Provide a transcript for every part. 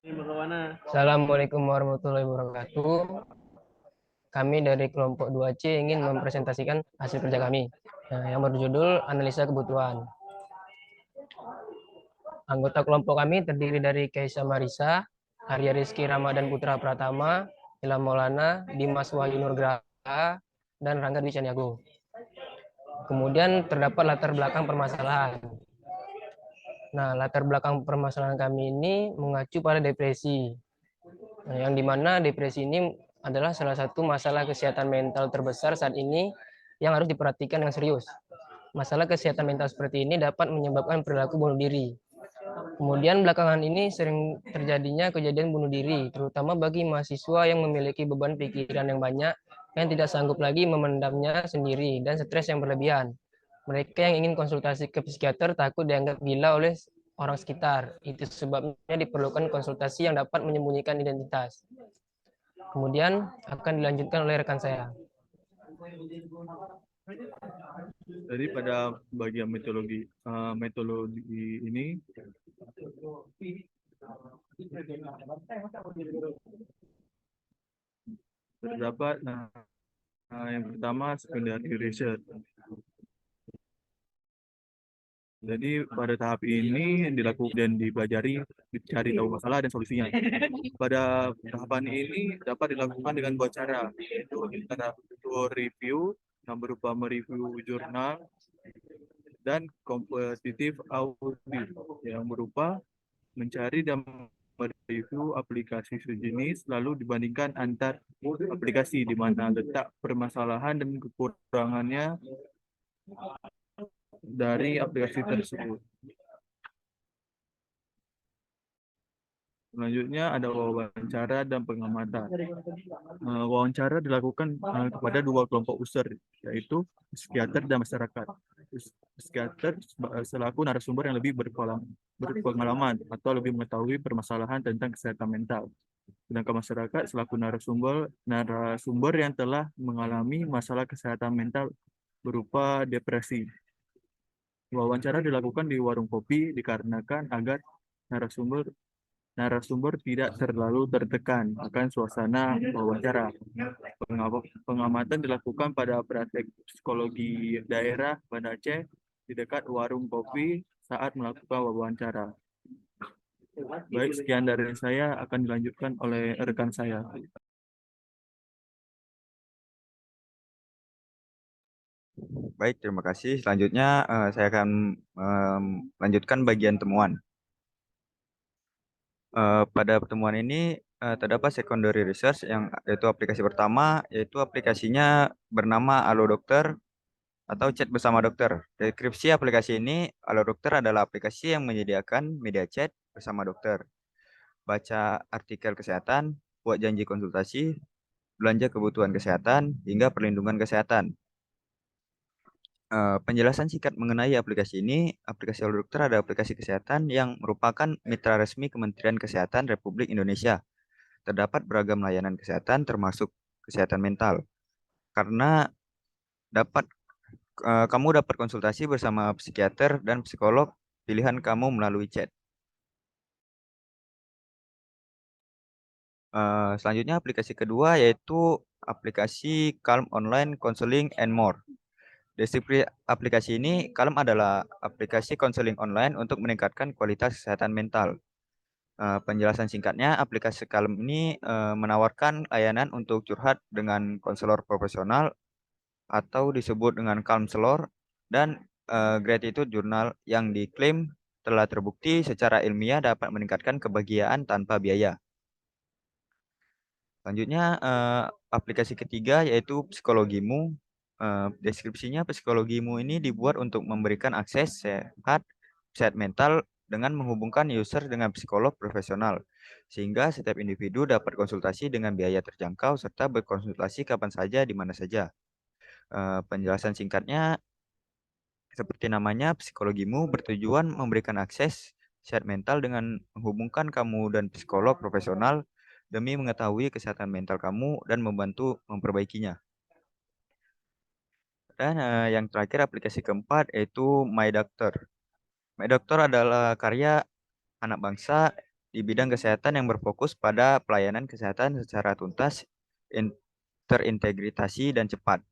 Assalamualaikum warahmatullahi wabarakatuh. Kami dari kelompok 2C ingin mempresentasikan hasil kerja kami, yang berjudul Analisa Kebutuhan. Anggota kelompok kami terdiri dari Kaisa Marisa, Arya Rizky Ramadan Putra Pratama, Ilham Maulana, Dimas Wahyu Nurgraha, dan Rangga Dwi Caniago. Kemudian terdapat latar belakang permasalahan. Nah, latar belakang permasalahan kami ini mengacu pada depresi. Nah, yang dimana depresi ini adalah salah satu masalah kesehatan mental terbesar saat ini yang harus diperhatikan dengan serius. Masalah kesehatan mental seperti ini dapat menyebabkan perilaku bunuh diri. Kemudian belakangan ini sering terjadinya kejadian bunuh diri, terutama bagi mahasiswa yang memiliki beban pikiran yang banyak, yang tidak sanggup lagi memendamnya sendiri, dan stres yang berlebihan. Mereka yang ingin konsultasi ke psikiater takut dianggap gila oleh orang sekitar. Itu sebabnya diperlukan konsultasi yang dapat menyembunyikan identitas. Kemudian akan dilanjutkan oleh rekan saya. Jadi pada bagian metodologi ini terdapat yang pertama secondary research. Jadi pada tahap ini dilakukan dan dipelajari, dicari tahu masalah dan solusinya. Pada tahapan ini dapat dilakukan dengan dua cara, yaitu antara review yang berupa mereview jurnal dan kompetitif audit yang berupa mencari dan mereview aplikasi sejenis lalu dibandingkan antar aplikasi di mana letak permasalahan dan kekurangannya dari aplikasi tersebut. Selanjutnya ada wawancara dan pengamatan. Wawancara dilakukan kepada dua kelompok user, yaitu psikiater dan masyarakat. Psikiater selaku narasumber yang lebih berpengalaman atau lebih mengetahui permasalahan tentang kesehatan mental. Sedangkan masyarakat selaku narasumber yang telah mengalami masalah kesehatan mental berupa depresi. Wawancara dilakukan di warung kopi dikarenakan agar narasumber tidak terlalu tertekan akan suasana wawancara. Pengamatan dilakukan pada praktek psikologi daerah Banda Aceh di dekat warung kopi saat melakukan wawancara. Baik, sekian dari saya, akan dilanjutkan oleh rekan saya. Baik, terima kasih. Selanjutnya saya akan melanjutkan bagian temuan. Pada pertemuan ini terdapat secondary research yang yaitu aplikasi pertama, yaitu aplikasinya bernama Halo Dokter atau chat bersama dokter. Deskripsi aplikasi ini, Halo Dokter adalah aplikasi yang menyediakan media chat bersama dokter. Baca artikel kesehatan, buat janji konsultasi, belanja kebutuhan kesehatan, hingga perlindungan kesehatan. Penjelasan singkat mengenai aplikasi ini, aplikasi Halo Dokter adalah aplikasi kesehatan yang merupakan mitra resmi Kementerian Kesehatan Republik Indonesia. Terdapat beragam layanan kesehatan termasuk kesehatan mental. Karena dapat kamu dapat konsultasi bersama psikiater dan psikolog pilihan kamu melalui chat. Selanjutnya aplikasi kedua yaitu aplikasi Calm Online Counseling and More. Deskripsi aplikasi ini, Calm adalah aplikasi konseling online untuk meningkatkan kualitas kesehatan mental. Penjelasan singkatnya, aplikasi Calm ini menawarkan layanan untuk curhat dengan konselor profesional atau disebut dengan counselor dan gratitude journal yang diklaim telah terbukti secara ilmiah dapat meningkatkan kebahagiaan tanpa biaya. Selanjutnya aplikasi ketiga yaitu Psikologimu. Deskripsinya Psikologimu ini dibuat untuk memberikan akses sehat mental dengan menghubungkan user dengan psikolog profesional sehingga setiap individu dapat konsultasi dengan biaya terjangkau serta berkonsultasi kapan saja di mana saja. Penjelasan singkatnya seperti namanya, Psikologimu bertujuan memberikan akses sehat mental dengan menghubungkan kamu dan psikolog profesional demi mengetahui kesehatan mental kamu dan membantu memperbaikinya. Dan yang terakhir aplikasi keempat yaitu My Doctor. My Doctor adalah karya anak bangsa di bidang kesehatan yang berfokus pada pelayanan kesehatan secara tuntas, terintegrasi, dan cepat.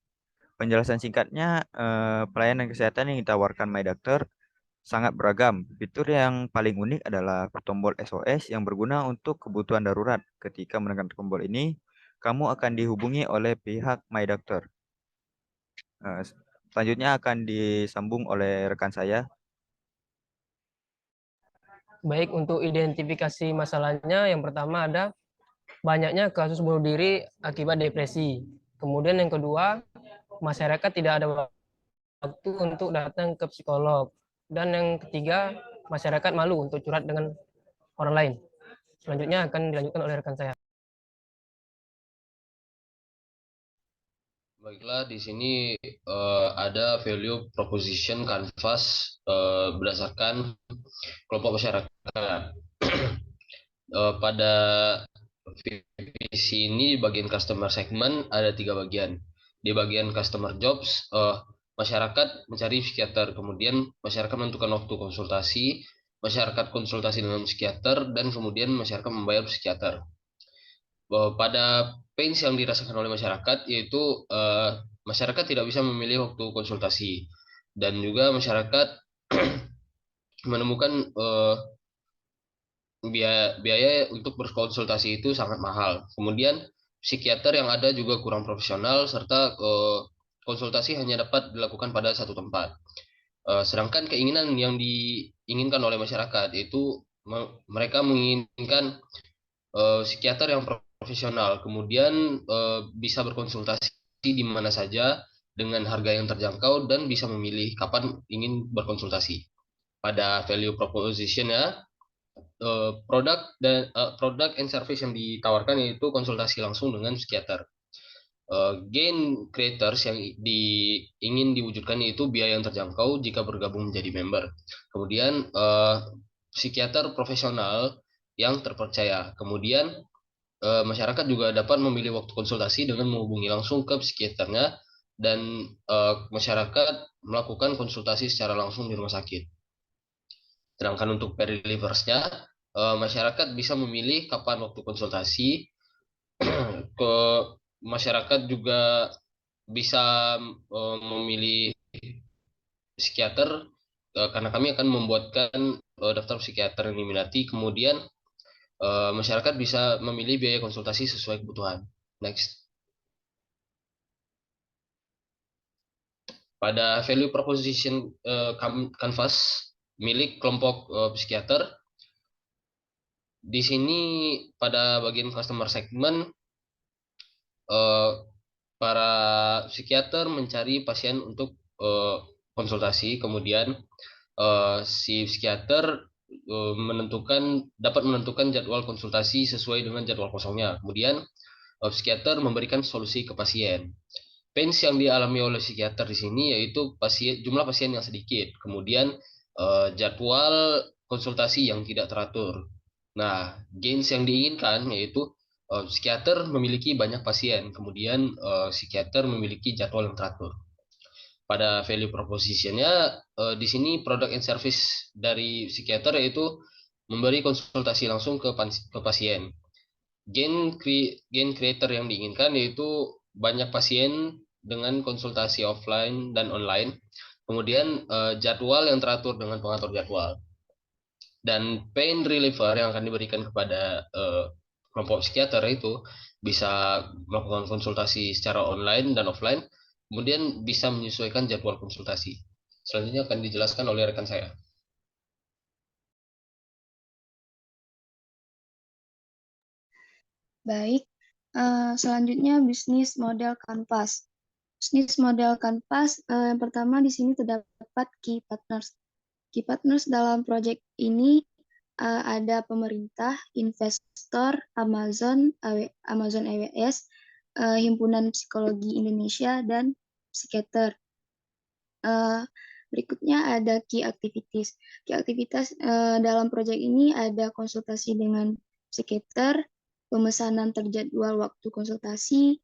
Penjelasan singkatnya, pelayanan kesehatan yang ditawarkan My Doctor sangat beragam. Fitur yang paling unik adalah tombol SOS yang berguna untuk kebutuhan darurat. Ketika menekan tombol ini, kamu akan dihubungi oleh pihak My Doctor. Selanjutnya akan disambung oleh rekan saya. Baik, untuk identifikasi masalahnya, yang pertama ada banyaknya kasus bunuh diri akibat depresi. Kemudian yang kedua, masyarakat tidak ada waktu untuk datang ke psikolog. Dan yang ketiga, masyarakat malu untuk curhat dengan orang lain. Selanjutnya akan dilanjutkan oleh rekan saya. Baiklah, di sini ada value proposition canvas berdasarkan kelompok masyarakat. Pada visi ini di bagian customer segment ada 3 bagian. Di bagian customer jobs, masyarakat mencari psikiater, kemudian masyarakat menentukan waktu konsultasi, masyarakat konsultasi dengan psikiater, dan kemudian masyarakat membayar psikiater. Pada pains yang dirasakan oleh masyarakat yaitu masyarakat tidak bisa memilih waktu konsultasi, dan juga masyarakat menemukan biaya untuk berkonsultasi itu sangat mahal. Kemudian psikiater yang ada juga kurang profesional, serta konsultasi hanya dapat dilakukan pada satu tempat. Sedangkan keinginan yang diinginkan oleh masyarakat yaitu mereka menginginkan psikiater yang profesional, kemudian bisa berkonsultasi di mana saja dengan harga yang terjangkau dan bisa memilih kapan ingin berkonsultasi. Pada value proposition-nya, produk and service yang ditawarkan yaitu konsultasi langsung dengan psikiater. Gain creators yang ingin diwujudkan yaitu biaya yang terjangkau jika bergabung menjadi member. Kemudian psikiater profesional yang terpercaya. Kemudian masyarakat juga dapat memilih waktu konsultasi dengan menghubungi langsung ke psikiaternya, dan masyarakat melakukan konsultasi secara langsung di rumah sakit. Sedangkan untuk peer-relieversnya, masyarakat bisa memilih kapan waktu konsultasi. Ke masyarakat juga bisa memilih psikiater, karena kami akan membuatkan daftar psikiater yang diminati. Kemudian masyarakat bisa memilih biaya konsultasi sesuai kebutuhan. Next. Pada value proposition canvas milik kelompok psikiater, di sini pada bagian customer segment, para psikiater mencari pasien untuk konsultasi, kemudian si psikiater dapat menentukan jadwal konsultasi sesuai dengan jadwal kosongnya. Kemudian psikiater memberikan solusi ke pasien. Pains yang dialami oleh psikiater di sini yaitu jumlah pasien yang sedikit, kemudian jadwal konsultasi yang tidak teratur. Nah, gains yang diinginkan yaitu psikiater memiliki banyak pasien, kemudian psikiater memiliki jadwal yang teratur. Pada value proposition-nya, di sini product and service dari psikiater yaitu memberi konsultasi langsung ke pasien. Gain creator yang diinginkan yaitu banyak pasien dengan konsultasi offline dan online, kemudian jadwal yang teratur dengan pengatur jadwal, dan pain reliever yang akan diberikan kepada kelompok psikiater itu bisa melakukan konsultasi secara online dan offline, kemudian bisa menyesuaikan jadwal konsultasi. Selanjutnya akan dijelaskan oleh rekan saya. Baik, selanjutnya bisnis model kanvas. Bisnis model kanvas yang pertama di sini terdapat key partners. Key partners dalam proyek ini ada pemerintah, investor, Amazon AWS, Himpunan Psikologi Indonesia, dan psikiater. Berikutnya ada key activities. Key activities dalam proyek ini ada konsultasi dengan psikiater, pemesanan terjadwal waktu konsultasi,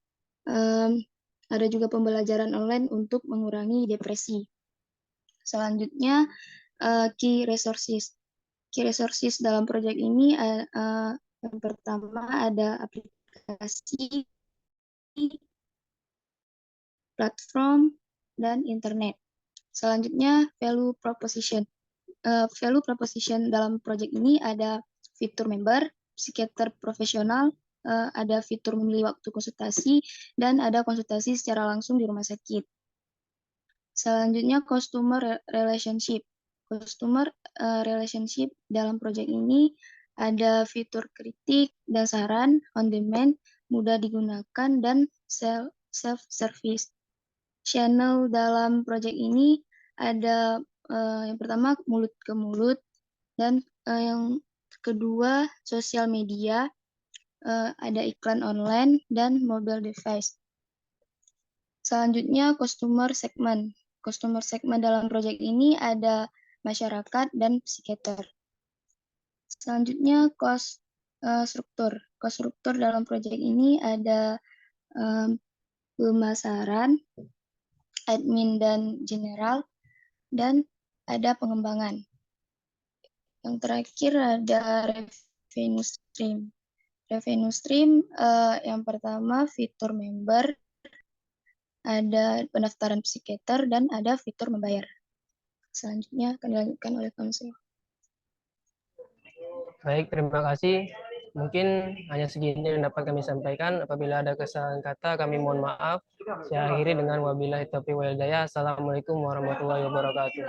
ada juga pembelajaran online untuk mengurangi depresi. Selanjutnya, key resources. key resources dalam proyek ini yang pertama ada aplikasi, platform, dan internet. Selanjutnya value proposition. Value proposition dalam proyek ini ada fitur member, psikiater profesional, ada fitur memilih waktu konsultasi, dan ada konsultasi secara langsung di rumah sakit. Selanjutnya customer relationship. Customer relationship dalam proyek ini ada fitur kritik dan saran on demand, mudah digunakan, dan self-service. Channel dalam proyek ini ada yang pertama mulut ke mulut, dan yang kedua sosial media, ada iklan online dan mobile device. Selanjutnya customer segment. Customer segment dalam proyek ini ada masyarakat dan psikiater. Selanjutnya cost struktur. Cost struktur dalam proyek ini ada pemasaran, admin dan general, dan ada pengembangan. Yang terakhir ada revenue stream. Revenue stream yang pertama fitur member, ada pendaftaran psikiater, dan ada fitur membayar. Selanjutnya akan dilanjutkan oleh konselor. Baik, terima kasih. Mungkin hanya segini yang dapat kami sampaikan. Apabila ada kesalahan kata, kami mohon maaf. Saya akhiri dengan wabillahi taufiq wal hidayah. Assalamualaikum warahmatullahi wabarakatuh.